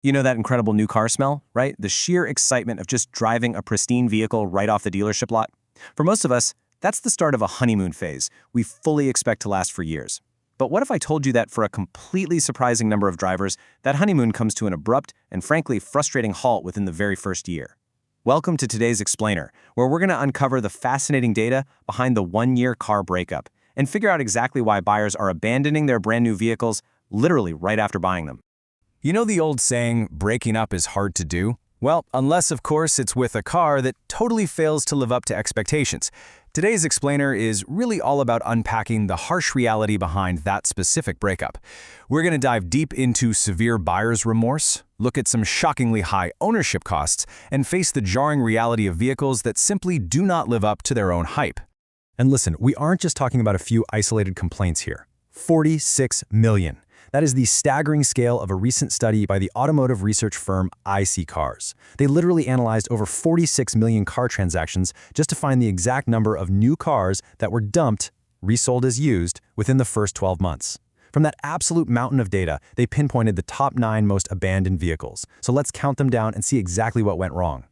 You know that incredible new car smell, right? The sheer excitement of just driving a pristine vehicle right off the dealership lot. For most of us, that's the start of a honeymoon phase we fully expect to last for years. But what if I told you that for a completely surprising number of drivers, that honeymoon comes to an abrupt and frankly frustrating halt within the very first year? Welcome to today's Explainer, where we're going to uncover the fascinating data behind the one-year car breakup and figure out exactly why buyers are abandoning their brand new vehicles literally right after buying them. You know the old saying, breaking up is hard to do? Well, unless of course it's with a car that totally fails to live up to expectations. Today's Explainer is really all about unpacking the harsh reality behind that specific breakup. We're going to dive deep into severe buyer's remorse, look at some shockingly high ownership costs, and face the jarring reality of vehicles that simply do not live up to their own hype. And listen, we aren't just talking about a few isolated complaints here. 46 million. That is the staggering scale of a recent study by the automotive research firm IC Cars. They literally analyzed over 46 million car transactions just to find the exact number of new cars that were dumped, resold as used, within the first 12 months. From that absolute mountain of data, they pinpointed the top 9 most abandoned vehicles. So let's count them down and see exactly what went wrong.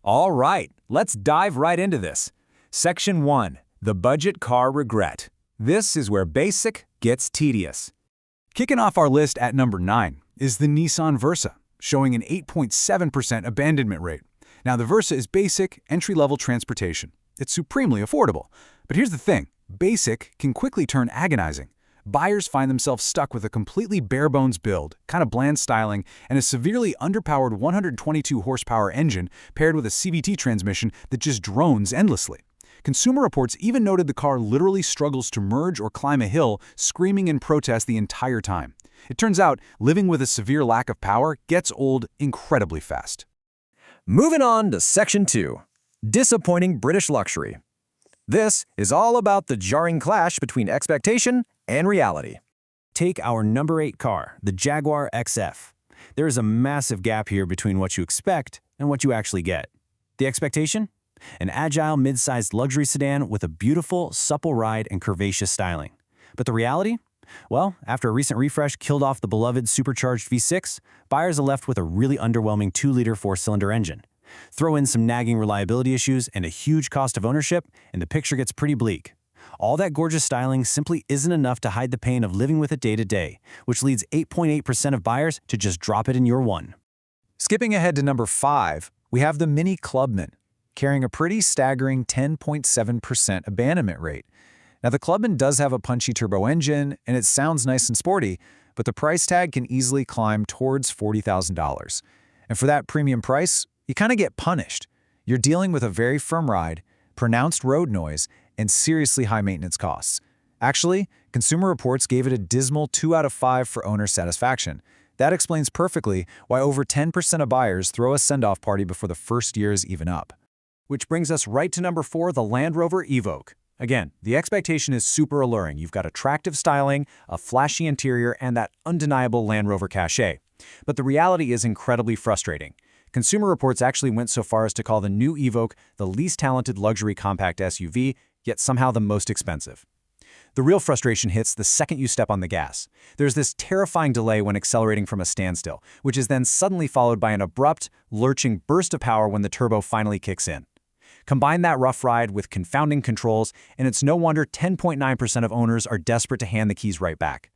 All right, let's dive right into this. Section 1, the budget car regret. This is where basic gets tedious. Kicking off our list at number 9 is the Nissan Versa, showing an 8.7% abandonment rate. Now, the Versa is basic, entry-level transportation. It's supremely affordable. But here's the thing, basic can quickly turn agonizing. Buyers find themselves stuck with a completely bare-bones build, kind of bland styling, and a severely underpowered 122 horsepower engine paired with a CVT transmission that just drones endlessly. Consumer Reports even noted the car literally struggles to merge or climb a hill, screaming in protest the entire time. It turns out, living with a severe lack of power gets old incredibly fast. Moving on to Section 2, disappointing British luxury. This is all about the jarring clash between expectation and reality. Take our number 8 car, the Jaguar XF. There is a massive gap here between what you expect and what you actually get. The expectation? An agile, mid-sized luxury sedan with a beautiful, supple ride and curvaceous styling. But the reality? Well, after a recent refresh killed off the beloved supercharged V6, buyers are left with a really underwhelming 2-liter 4-cylinder engine. Throw in some nagging reliability issues and a huge cost of ownership, and the picture gets pretty bleak. All that gorgeous styling simply isn't enough to hide the pain of living with it day to day, which leads 8.8% of buyers to just drop it in year 1. Skipping ahead to number 5, we have the Mini Clubman, carrying a pretty staggering 10.7% abandonment rate. Now, the Clubman does have a punchy turbo engine, and it sounds nice and sporty, but the price tag can easily climb towards $40,000. And for that premium price, you kind of get punished. You're dealing with a very firm ride, pronounced road noise, and seriously high maintenance costs. Actually, Consumer Reports gave it a dismal 2 out of 5 for owner satisfaction. That explains perfectly why over 10% of buyers throw a send-off party before the first year is even up. Which brings us right to number 4, the Land Rover Evoque. Again, the expectation is super alluring. You've got attractive styling, a flashy interior, and that undeniable Land Rover cachet. But the reality is incredibly frustrating. Consumer Reports actually went so far as to call the new Evoque the least talented luxury compact SUV, yet somehow the most expensive. The real frustration hits the second you step on the gas. There's this terrifying delay when accelerating from a standstill, which is then suddenly followed by an abrupt, lurching burst of power when the turbo finally kicks in. Combine that rough ride with confounding controls, and it's no wonder 10.9% of owners are desperate to hand the keys right back.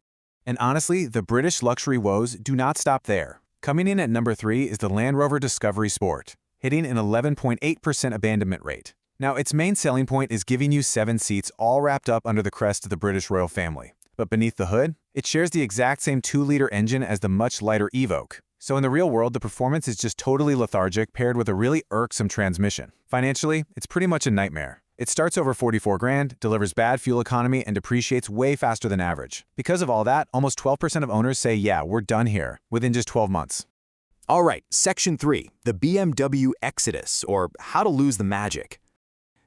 And honestly, the British luxury woes do not stop there. Coming in at number 3 is the Land Rover Discovery Sport, hitting an 11.8% abandonment rate. Now, its main selling point is giving you 7 seats all wrapped up under the crest of the British royal family. But beneath the hood, it shares the exact same 2-liter engine as the much lighter Evoque. So in the real world, the performance is just totally lethargic paired with a really irksome transmission. Financially, it's pretty much a nightmare. It starts over 44 grand, delivers bad fuel economy, and depreciates way faster than average. Because of all that, almost 12% of owners say, yeah, we're done here, within just 12 months. All right, Section 3, the BMW Exodus, or how to lose the magic.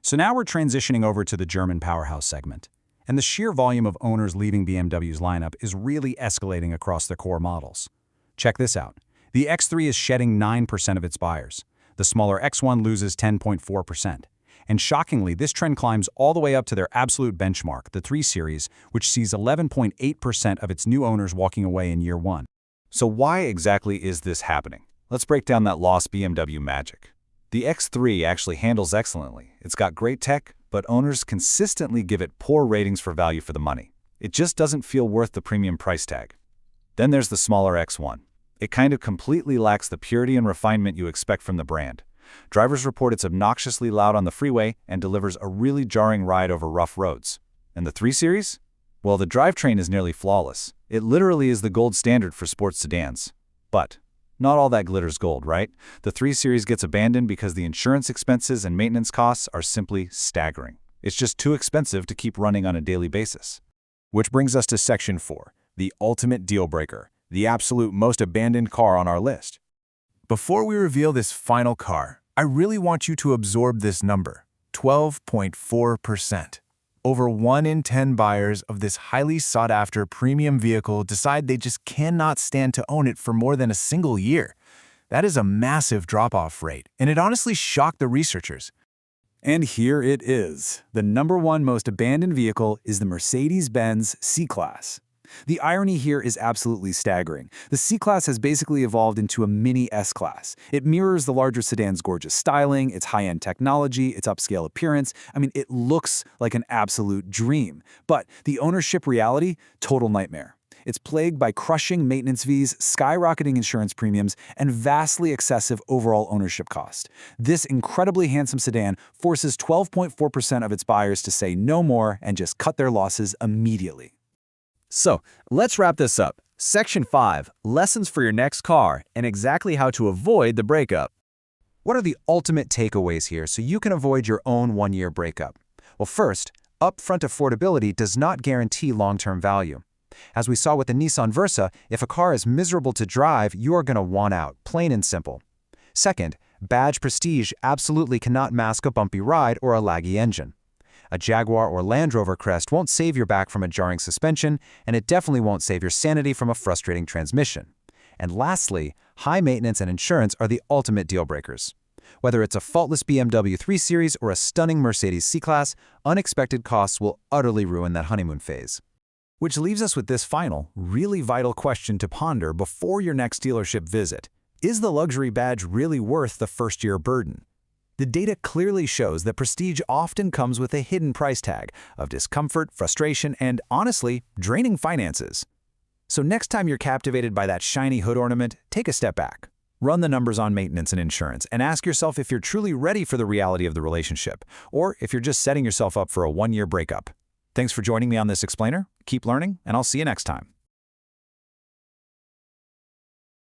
So now we're transitioning over to the German powerhouse segment. And the sheer volume of owners leaving BMW's lineup is really escalating across their core models. Check this out. The X3 is shedding 9% of its buyers. The smaller X1 loses 10.4%. And shockingly, this trend climbs all the way up to their absolute benchmark, the 3 Series, which sees 11.8% of its new owners walking away in year 1. So why exactly is this happening? Let's break down that lost BMW magic. The X3 actually handles excellently. It's got great tech, but owners consistently give it poor ratings for value for the money. It just doesn't feel worth the premium price tag. Then there's the smaller X1. It kind of completely lacks the purity and refinement you expect from the brand. Drivers report it's obnoxiously loud on the freeway and delivers a really jarring ride over rough roads. And the 3 Series? Well, the drivetrain is nearly flawless. It literally is the gold standard for sports sedans. But not all that glitters gold, right? The 3 Series gets abandoned because the insurance expenses and maintenance costs are simply staggering. It's just too expensive to keep running on a daily basis. Which brings us to Section 4, the ultimate deal breaker, the absolute most abandoned car on our list. Before we reveal this final car, I really want you to absorb this number, 12.4%. Over 1 in 10 buyers of this highly sought-after premium vehicle decide they just cannot stand to own it for more than a single year. That is a massive drop-off rate, and it honestly shocked the researchers. And here it is. The #1 most abandoned vehicle is the Mercedes-Benz C-Class. The irony here is absolutely staggering. The C-Class has basically evolved into a mini S-Class. It mirrors the larger sedan's gorgeous styling, its high-end technology, its upscale appearance. I mean, it looks like an absolute dream. But the ownership reality? Total nightmare. It's plagued by crushing maintenance fees, skyrocketing insurance premiums, and vastly excessive overall ownership cost. This incredibly handsome sedan forces 12.4% of its buyers to say no more and just cut their losses immediately. So, let's wrap this up. Section 5, lessons for your next car and exactly how to avoid the breakup. What are the ultimate takeaways here so you can avoid your own one-year breakup? Well, first, upfront affordability does not guarantee long-term value. As we saw with the Nissan Versa, if a car is miserable to drive, you are going to want out, plain and simple. Second, badge prestige absolutely cannot mask a bumpy ride or a laggy engine. A Jaguar or Land Rover crest won't save your back from a jarring suspension, and it definitely won't save your sanity from a frustrating transmission. And lastly, high maintenance and insurance are the ultimate deal breakers. Whether it's a faultless BMW 3 Series or a stunning Mercedes C-Class, unexpected costs will utterly ruin that honeymoon phase. Which leaves us with this final, really vital question to ponder before your next dealership visit. Is the luxury badge really worth the first-year burden? The data clearly shows that prestige often comes with a hidden price tag of discomfort, frustration, and, honestly, draining finances. So next time you're captivated by that shiny hood ornament, take a step back. Run the numbers on maintenance and insurance and ask yourself if you're truly ready for the reality of the relationship, or if you're just setting yourself up for a one-year breakup. Thanks for joining me on this explainer. Keep learning, and I'll see you next time.